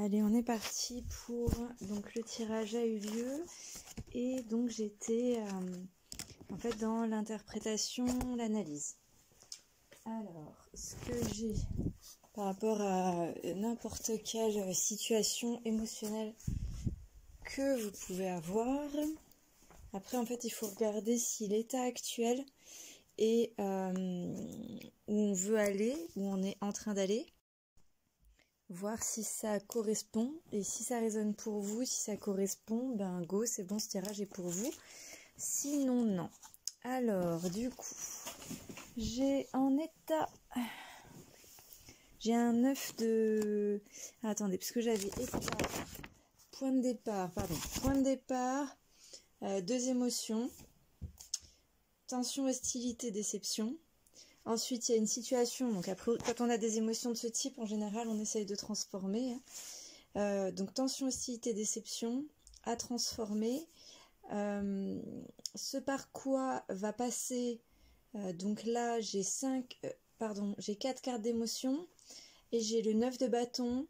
Allez, on est parti pour... Donc le tirage a eu lieu et donc j'étais en fait dans l'interprétation, l'analyse. Alors, ce que j'ai par rapport à n'importe quelle situation émotionnelle que vous pouvez avoir. Après, en fait, il faut regarder si l'état actuel est où on veut aller, où on est en train d'aller. Voir si ça correspond, et si ça résonne pour vous, si ça correspond, ben go, c'est bon, ce tirage est pour vous. Sinon, non. Alors, du coup, j'ai en état... J'ai un 9 de... Ah, attendez, parce que j'avais état... Point de départ, pardon. Point de départ, deux émotions. Tension, hostilité, déception. Ensuite, il y a une situation, donc après, quand on a des émotions de ce type, en général, on essaye de transformer. Donc, tension, hostilité, déception, à transformer. Ce par quoi va passer, donc là, j'ai 4 cartes d'émotion, et j'ai le 9 de bâton,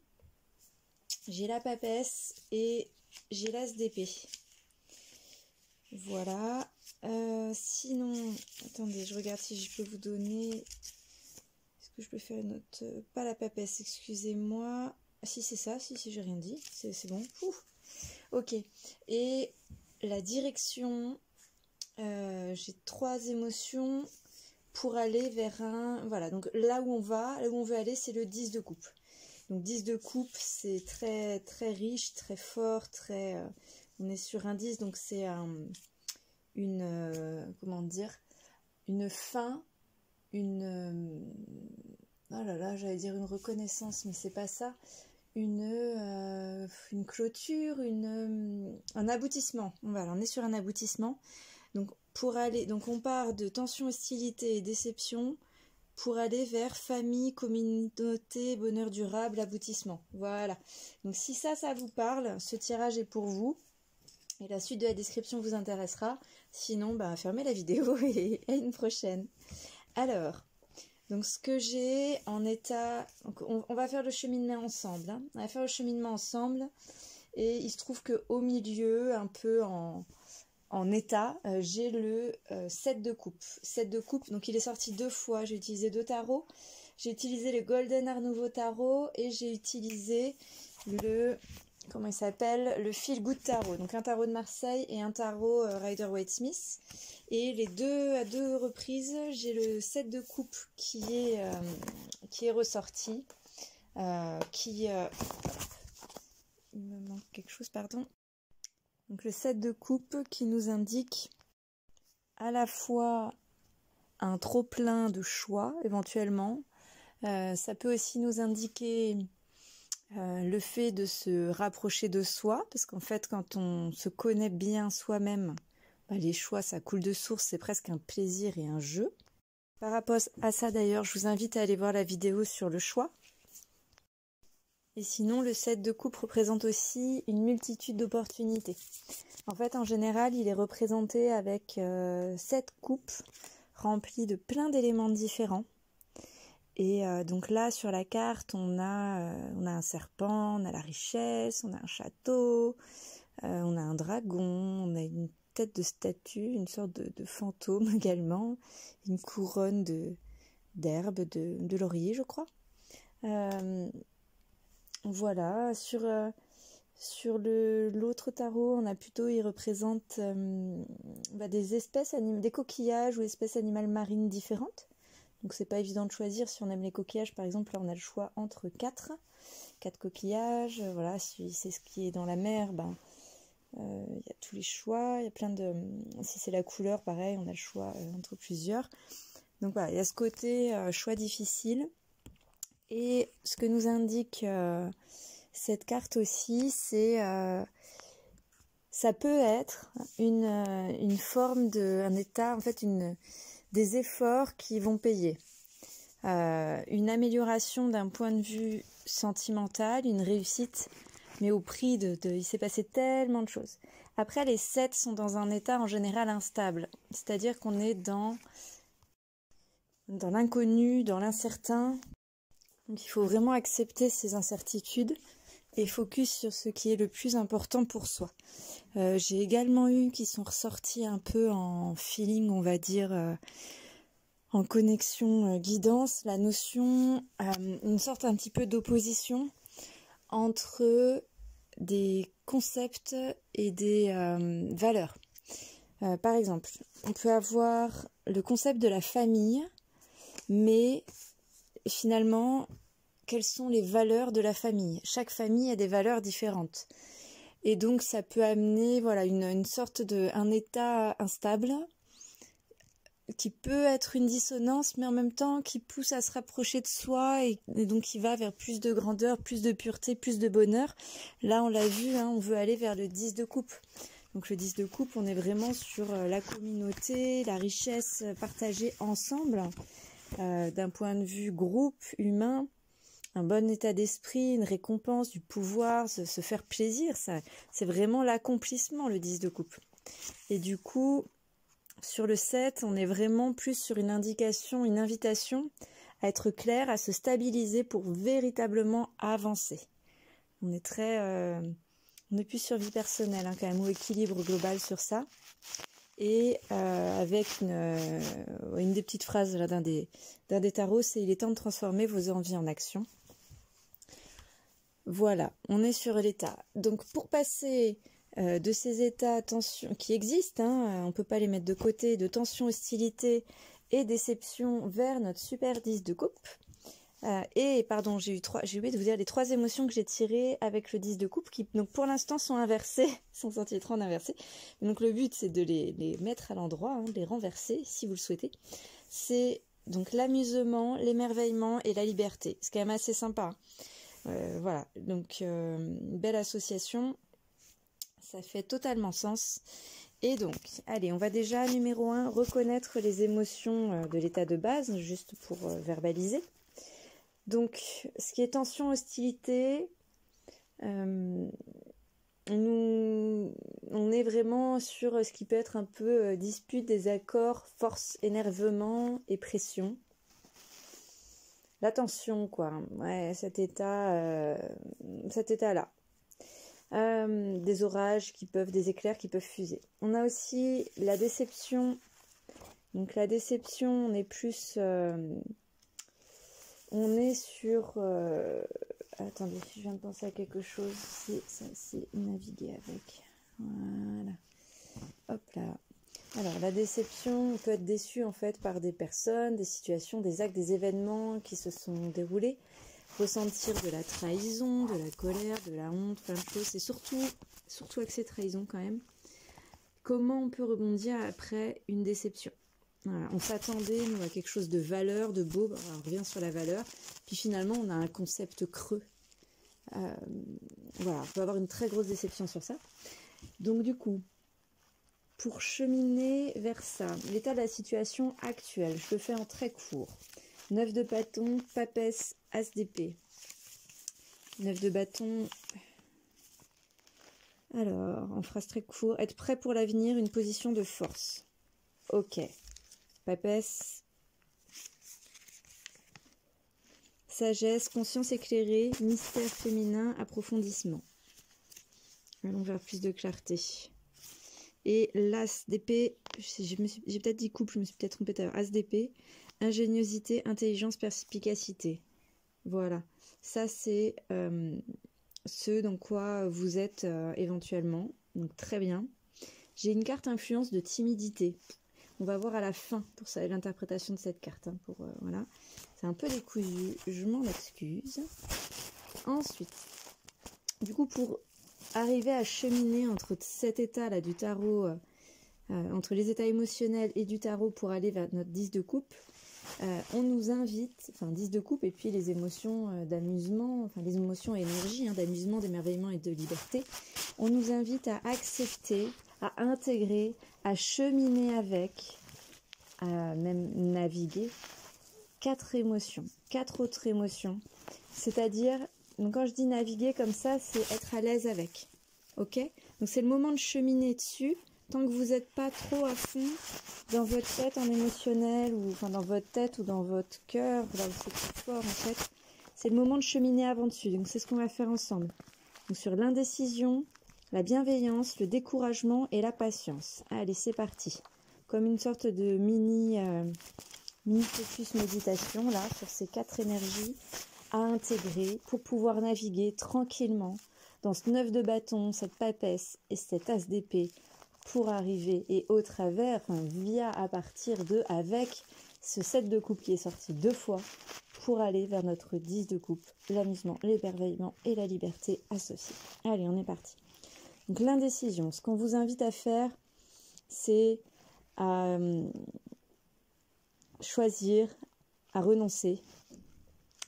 j'ai la papesse, et j'ai l'as d'épée. Voilà. Sinon, attendez, je regarde si je peux vous donner... Est-ce que je peux faire une autre... Pas la papesse, excusez-moi. Ah, si c'est ça, si j'ai rien dit, c'est bon. Ouh. Ok. Et la direction, j'ai 3 émotions pour aller vers un... Voilà, donc là où on va, là où on veut aller, c'est le 10 de coupe. Donc 10 de coupe, c'est très très riche, très fort, très... on est sur un 10, donc c'est comment dire, une fin, une... oh là là, j'allais dire une reconnaissance, mais c'est pas ça. Une clôture, un aboutissement. Voilà, on est sur un aboutissement. Donc pour aller, donc on part de tension, hostilité et déception pour aller vers famille, communauté, bonheur durable, aboutissement. Voilà. Donc si ça vous parle, ce tirage est pour vous. Et la suite de la description vous intéressera. Sinon, bah, fermez la vidéo et à une prochaine. Alors, donc ce que j'ai en état... Donc on va faire le cheminement ensemble. Hein. On va faire le cheminement ensemble. Et il se trouve qu'au milieu, un peu en état, j'ai le 7 de coupe. 7 de coupe, donc il est sorti 2 fois. J'ai utilisé 2 tarots. J'ai utilisé le Golden Art Nouveau Tarot et j'ai utilisé le... Comment il s'appelle? Le Feel Good Tarot. Donc un tarot de Marseille et un tarot Rider-Waite-Smith. Et à deux reprises, j'ai le 7 de coupe qui est ressorti. Il me manque quelque chose, pardon. Donc le 7 de coupe qui nous indique à la fois un trop-plein de choix, éventuellement. Ça peut aussi nous indiquer... le fait de se rapprocher de soi, parce qu'en fait quand on se connaît bien soi-même, bah, les choix ça coule de source, c'est presque un plaisir et un jeu. Par rapport à ça d'ailleurs, je vous invite à aller voir la vidéo sur le choix. Et sinon le 7 de coupe représente aussi une multitude d'opportunités. En fait en général il est représenté avec 7 coupes remplies de plein d'éléments différents. Et donc là, sur la carte, on a un serpent, on a la richesse, on a un château, on a un dragon, on a une tête de statue, une sorte de fantôme également, une couronne d'herbe, de laurier, je crois. Voilà, sur l'autre tarot, il représente des espèces, des coquillages ou espèces animales marines différentes. Donc c'est pas évident de choisir. Si on aime les coquillages par exemple, là on a le choix entre 4 coquillages. Voilà, si c'est ce qui est dans la mer, y a tous les choix. Il y a plein de... Si c'est la couleur, pareil, on a le choix entre plusieurs. Donc voilà, il y a ce côté choix difficile. Et ce que nous indique cette carte aussi, c'est... ça peut être une forme un état, en fait, des efforts qui vont payer. Une amélioration d'un point de vue sentimental, une réussite, mais au prix il s'est passé tellement de choses. Après, les 7 sont dans un état en général instable, c'est-à-dire qu'on est dans l'inconnu, dans l'incertain. Donc il faut vraiment accepter ces incertitudes et focus sur ce qui est le plus important pour soi. J'ai également eu qui sont ressortis un peu en feeling, on va dire, en connexion guidance, la notion, une sorte un petit peu d'opposition entre des concepts et des valeurs. Par exemple, on peut avoir le concept de la famille, mais finalement, quelles sont les valeurs de la famille? Chaque famille a des valeurs différentes. Et donc, ça peut amener voilà, une sorte un état instable qui peut être une dissonance, mais en même temps qui pousse à se rapprocher de soi et donc qui va vers plus de grandeur, plus de pureté, plus de bonheur. Là, on l'a vu, hein, on veut aller vers le 10 de coupe. Donc le 10 de coupe, on est vraiment sur la communauté, la richesse partagée ensemble, d'un point de vue groupe, humain, un bon état d'esprit, une récompense, du pouvoir, se faire plaisir. Ça, c'est vraiment l'accomplissement, le 10 de coupe. Et du coup, sur le 7, on est vraiment plus sur une indication, une invitation à être clair, à se stabiliser pour véritablement avancer. On est on est plus sur vie personnelle, hein, quand même, ou équilibre global sur ça. Et avec une des petites phrases là, d'un des tarots, c'est « Il est temps de transformer vos envies en action ». Voilà, on est sur l'état. Donc pour passer de ces états tension, qui existent, hein, on ne peut pas les mettre de côté, de tension, hostilité et déception vers notre super 10 de coupe. Et pardon, j'ai oublié de vous dire les 3 émotions que j'ai tirées avec le 10 de coupe qui donc pour l'instant sont inversées, sont sorties en inversé. Donc le but c'est de les mettre à l'endroit, hein, de les renverser si vous le souhaitez. C'est donc l'amusement, l'émerveillement et la liberté. C'est quand même assez sympa. Voilà, donc une belle association, ça fait totalement sens. Et donc, allez, on va déjà, numéro 1, reconnaître les émotions de l'état de base, juste pour verbaliser. Donc, ce qui est tension, hostilité, on est vraiment sur ce qui peut être un peu dispute, désaccord, force, énervement et pression. La tension, quoi. Ouais, cet état-là. Des orages des éclairs qui peuvent fuser. On a aussi la déception. Donc la déception, on est plus... on est sur... attendez, je viens de penser à quelque chose. C'est naviguer avec. Voilà. Hop là. Alors, la déception, on peut être déçu en fait par des personnes, des situations, des actes, des événements qui se sont déroulés. Ressentir de la trahison, de la colère, de la honte, plein de choses. C'est surtout axé trahison quand même. Comment on peut rebondir après une déception? Voilà, on s'attendait nous à quelque chose de valeur, de beau. On revient sur la valeur. Puis finalement, on a un concept creux. Voilà, on peut avoir une très grosse déception sur ça. Donc du coup, pour cheminer vers ça, l'état de la situation actuelle, je le fais en très court. 9 de bâton, papesse, as d'épée. 9 de bâton. Alors, en phrase très courte, être prêt pour l'avenir, une position de force. Ok. Papesse. Sagesse, conscience éclairée, mystère féminin, approfondissement. Allons vers plus de clarté. Et l'as d'épée, j'ai peut-être dit couple, je me suis peut-être trompée tout à l'heure. As d'épée, ingéniosité, intelligence, perspicacité. Voilà. Ça, c'est ce dans quoi vous êtes éventuellement. Donc, très bien. J'ai une carte influence de timidité. On va voir à la fin pour l'interprétation de cette carte. Hein, voilà. C'est un peu décousu. Je m'en excuse. Ensuite, du coup, pour arriver à cheminer entre cet état-là du tarot, entre les états émotionnels et du tarot pour aller vers notre 10 de coupe, on nous invite, 10 de coupe et puis les émotions d'amusement, les émotions et énergie, d'amusement, d'émerveillement et de liberté, on nous invite à accepter, à intégrer, à cheminer avec, à même naviguer 4 émotions, 4 autres émotions, c'est-à-dire... Donc quand je dis naviguer comme ça, c'est être à l'aise avec. Ok? Donc c'est le moment de cheminer dessus, tant que vous n'êtes pas trop à fond dans votre tête en émotionnel, ou dans votre tête ou dans votre cœur, là où c'est plus fort en fait. C'est le moment de cheminer avant dessus. Donc c'est ce qu'on va faire ensemble. Donc sur l'indécision, la bienveillance, le découragement et la patience. Allez, c'est parti. Comme une sorte de mini focus méditation là sur ces 4 énergies à intégrer pour pouvoir naviguer tranquillement dans ce 9 de bâton, cette papesse et cette as d'épée pour arriver et au travers, via, à partir de, avec ce 7 de coupe qui est sorti 2 fois pour aller vers notre 10 de coupe, l'amusement, l'émerveillement et la liberté associée. Allez, on est parti. Donc l'indécision, ce qu'on vous invite à faire, c'est à choisir, à renoncer,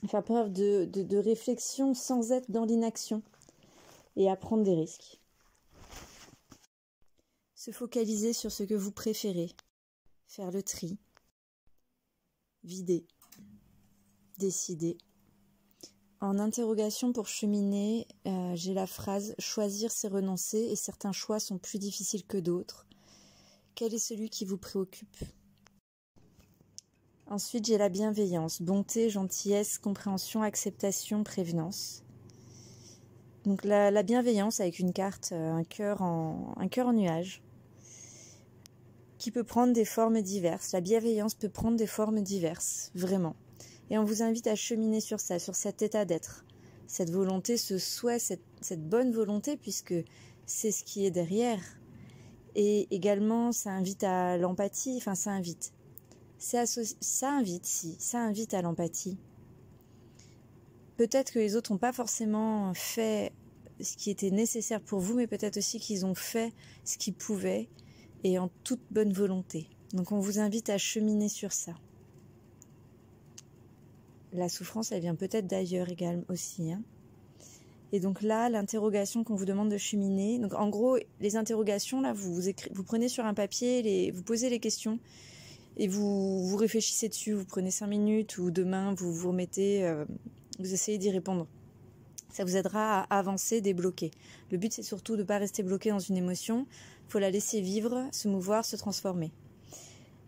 à faire preuve de réflexion sans être dans l'inaction et à prendre des risques. Se focaliser sur ce que vous préférez, faire le tri, vider, décider. En interrogation pour cheminer, j'ai la phrase « Choisir, c'est renoncer et certains choix sont plus difficiles que d'autres. Quel est celui qui vous préoccupe ?» Ensuite, j'ai la bienveillance, bonté, gentillesse, compréhension, acceptation, prévenance. Donc la bienveillance avec une carte, un cœur en nuage, qui peut prendre des formes diverses. La bienveillance peut prendre des formes diverses, vraiment. Et on vous invite à cheminer sur ça, sur cet état d'être, cette volonté, ce souhait, cette bonne volonté, puisque c'est ce qui est derrière. Et également, ça invite à l'empathie, enfin ça invite. Ça invite à l'empathie. Peut-être que les autres n'ont pas forcément fait ce qui était nécessaire pour vous, mais peut-être aussi qu'ils ont fait ce qu'ils pouvaient et en toute bonne volonté. Donc on vous invite à cheminer sur ça. La souffrance, elle vient peut-être d'ailleurs également aussi. Et donc là, l'interrogation qu'on vous demande de cheminer. Donc en gros, les interrogations, là, vous prenez sur un papier, vous posez les questions et vous réfléchissez dessus. Vous prenez 5 minutes ou demain, vous vous remettez, vous essayez d'y répondre. Ça vous aidera à avancer, débloquer. Le but, c'est surtout de ne pas rester bloqué dans une émotion. Il faut la laisser vivre, se mouvoir, se transformer.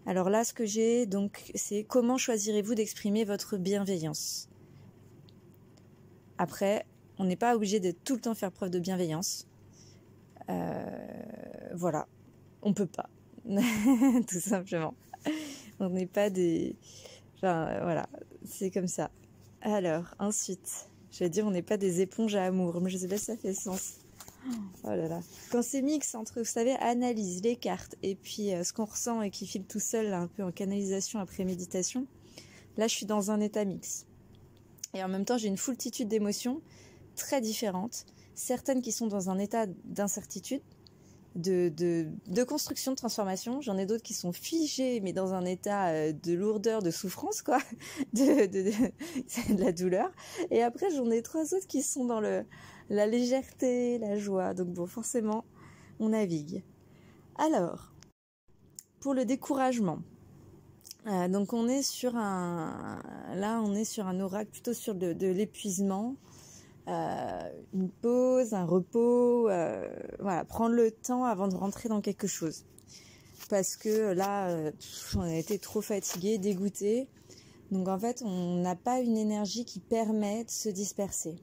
Alors là, ce que j'ai, donc, c'est comment choisirez-vous d'exprimer votre bienveillance ? Après, on n'est pas obligé de tout le temps faire preuve de bienveillance. Voilà, on peut pas, tout simplement. On n'est pas des... Enfin, voilà, c'est comme ça. Alors, ensuite, je vais dire on n'est pas des éponges à amour, mais je sais pas si ça fait sens. Oh là là. Quand c'est mix entre, vous savez, analyse, les cartes, et puis ce qu'on ressent et qui file tout seul, là, un peu en canalisation après méditation, là, je suis dans un état mix. Et en même temps, j'ai une foultitude d'émotions très différentes, certaines qui sont dans un état d'incertitude, de construction, de transformation. J'en ai d'autres qui sont figées, mais dans un état de lourdeur, de souffrance, quoi. C'est de la douleur. Et après, j'en ai 3 autres qui sont dans la légèreté, la joie. Donc bon, forcément, on navigue. Alors, pour le découragement. Donc on est sur un oracle plutôt sur de l'épuisement. Une pause, un repos, voilà, prendre le temps avant de rentrer dans quelque chose. Parce que là, on a été trop fatigué, dégoûté. Donc en fait, on n'a pas une énergie qui permet de se disperser.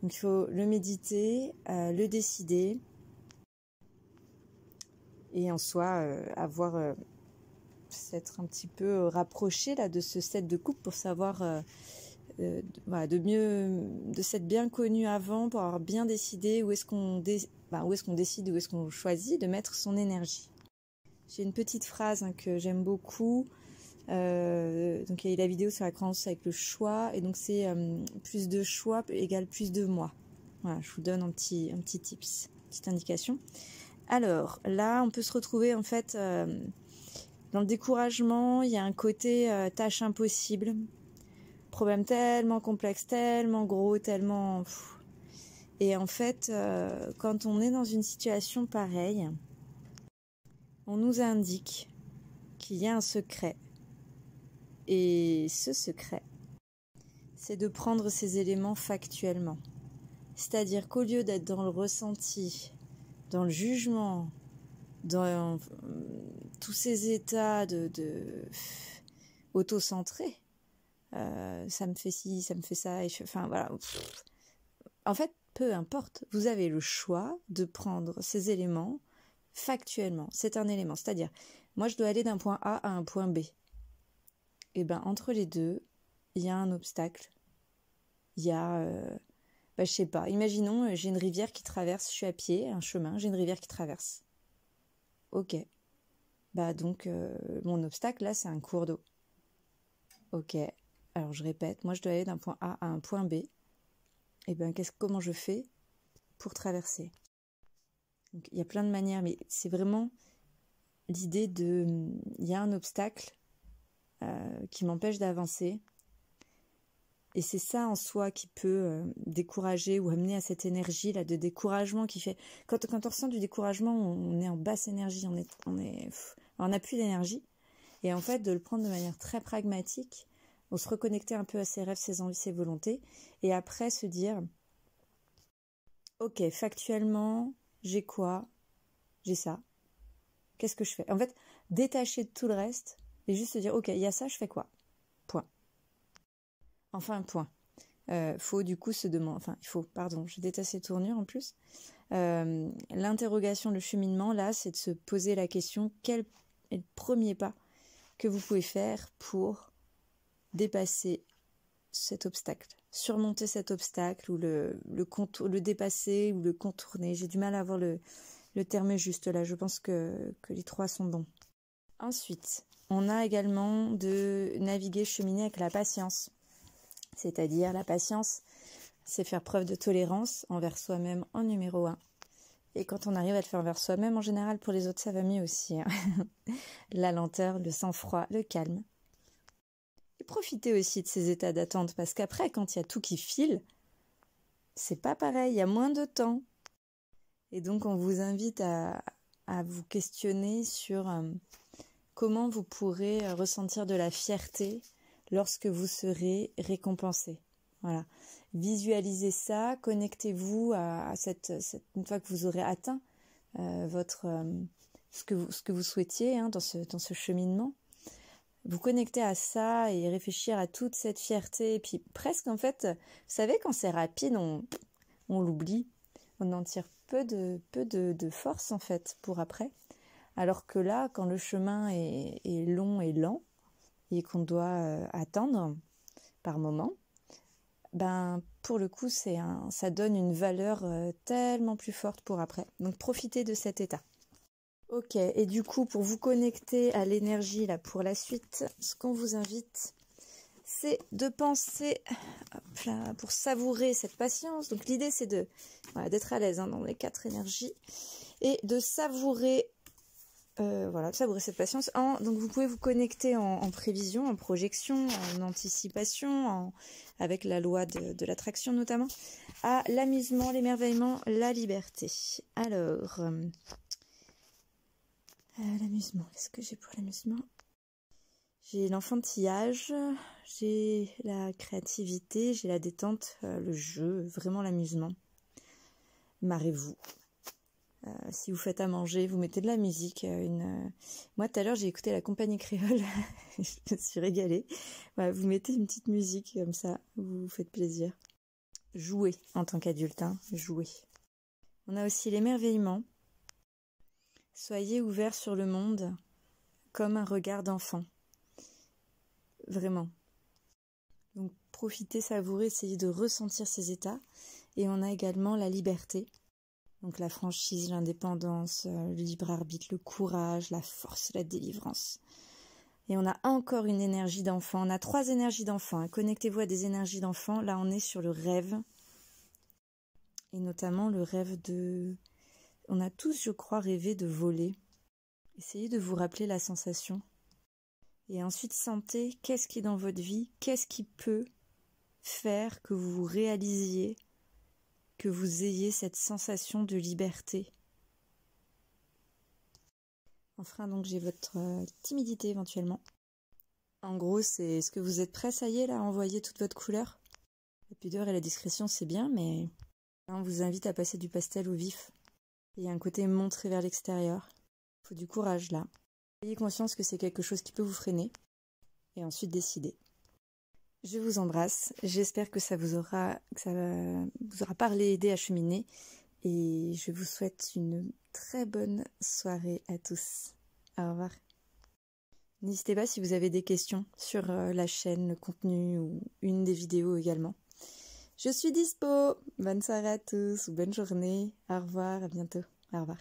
Donc il faut le méditer, le décider. Et en soi, avoir s'être un petit peu rapproché là, de ce 7 de coupe pour savoir... voilà, de s'être bien connu avant pour avoir bien décidé où est-ce qu'on décide, où est-ce qu'on choisit de mettre son énergie. J'ai une petite phrase que j'aime beaucoup. Donc il y a eu la vidéo sur la croyance avec le choix et donc c'est plus de choix égale plus de moi. Voilà, je vous donne un petit tips, petite indication. Alors là, on peut se retrouver en fait dans le découragement. Il y a un côté tâche impossible. Problème tellement complexe, tellement gros, tellement... Et en fait, quand on est dans une situation pareille, on nous indique qu'il y a un secret. Et ce secret, c'est de prendre ces éléments factuellement. C'est-à-dire qu'au lieu d'être dans le ressenti, dans le jugement, dans tous ces états de auto-centrés, ça me fait ci, ça me fait ça, enfin voilà. En fait, peu importe, vous avez le choix de prendre ces éléments factuellement. C'est un élément, c'est-à-dire, moi je dois aller d'un point A à un point B. Et bien, entre les deux, il y a un obstacle. Il y a, je sais pas, imaginons, j'ai une rivière qui traverse, je suis à pied, un chemin, j'ai une rivière qui traverse. Ok. Donc, mon obstacle, là, c'est un cours d'eau. Ok. Alors, je répète, moi, je dois aller d'un point A à un point B. Et bien, comment je fais pour traverser? Donc, il y a plein de manières, mais c'est vraiment l'idée de... Il y a un obstacle qui m'empêche d'avancer. Et c'est ça en soi qui peut décourager ou amener à cette énergie là de découragement qui fait... Quand on ressent du découragement, on est en basse énergie, on n'a plus d'énergie. Et en fait, de le prendre de manière très pragmatique, on se reconnecter un peu à ses rêves, ses envies, ses volontés, et après se dire, ok, factuellement, j'ai quoi? J'ai ça. Qu'est-ce que je fais? En fait, détacher de tout le reste, et juste se dire, ok, il y a ça, je fais quoi? Point. Enfin, point. Faut du coup se demander, je déteste ces tournures en plus. L'interrogation, le cheminement, là, c'est de se poser la question, quel est le premier pas que vous pouvez faire pour dépasser cet obstacle, surmonter cet obstacle ou le dépasser ou le contourner. J'ai du mal à avoir le terme juste là, je pense que les trois sont bons. Ensuite, on a également de naviguer, cheminer avec la patience. C'est-à-dire la patience, c'est faire preuve de tolérance envers soi-même en numéro 1. Et quand on arrive à le faire envers soi-même, en général, pour les autres, ça va mieux aussi. Hein. La lenteur, le sang-froid, le calme. Et profitez aussi de ces états d'attente, parce qu'après, quand il y a tout qui file, c'est pas pareil, il y a moins de temps. Et donc, on vous invite à vous questionner sur comment vous pourrez ressentir de la fierté lorsque vous serez récompensé. Voilà. Visualisez ça, connectez-vous à une fois que vous aurez atteint ce que vous souhaitiez dans ce cheminement. Vous connecter à ça et réfléchir à toute cette fierté. Et puis presque, en fait, vous savez, quand c'est rapide, on l'oublie. On en tire peu de force, en fait, pour après. Alors que là, quand le chemin est long et lent, et qu'on doit attendre par moment, pour le coup, ça donne une valeur tellement plus forte pour après. Donc, profitez de cet état. Ok, et du coup, pour vous connecter à l'énergie là pour la suite, ce qu'on vous invite, c'est de penser, hop là, pour savourer cette patience. Donc, l'idée, c'est d'être à l'aise dans les 4 énergies et de savourer savourer cette patience. Donc vous pouvez vous connecter en prévision, en projection, en anticipation, avec la loi de l'attraction notamment, à l'amusement, l'émerveillement, la liberté. Alors, l'amusement, qu'est-ce que j'ai pour l'amusement? J'ai l'enfantillage, j'ai la créativité, j'ai la détente, le jeu, vraiment l'amusement. Marrez-vous. Si vous faites à manger, vous mettez de la musique. Moi, tout à l'heure, j'ai écouté la compagnie créole. Je me suis régalée. Vous mettez une petite musique comme ça, vous vous faites plaisir. Jouez en tant qu'adulte, jouez. On a aussi l'émerveillement. Soyez ouverts sur le monde comme un regard d'enfant. Vraiment. Donc, profitez, savourez, essayez de ressentir ces états. Et on a également la liberté. Donc la franchise, l'indépendance, le libre arbitre, le courage, la force, la délivrance. Et on a encore une énergie d'enfant. On a 3 énergies d'enfant. Connectez-vous à des énergies d'enfant. Là, on est sur le rêve. Et notamment le rêve de... On a tous, je crois, rêvé de voler. Essayez de vous rappeler la sensation. Et ensuite, sentez qu'est-ce qui est dans votre vie, qu'est-ce qui peut faire que vous réalisiez, que vous ayez cette sensation de liberté. Enfin, donc j'ai votre timidité éventuellement. En gros, c'est est-ce que vous êtes prêt, ça y est, là, à envoyer toute votre couleur? La pudeur et la discrétion, c'est bien, mais là, on vous invite à passer du pastel au vif. Il y a un côté montré vers l'extérieur. Il faut du courage, là. Ayez conscience que c'est quelque chose qui peut vous freiner. Et ensuite, décider. Je vous embrasse, j'espère que ça vous aura parlé, aidé à cheminer, et je vous souhaite une très bonne soirée à tous. Au revoir. N'hésitez pas si vous avez des questions sur la chaîne, le contenu ou une des vidéos également. Je suis dispo. Bonne soirée à tous ou bonne journée. Au revoir, à bientôt. Au revoir.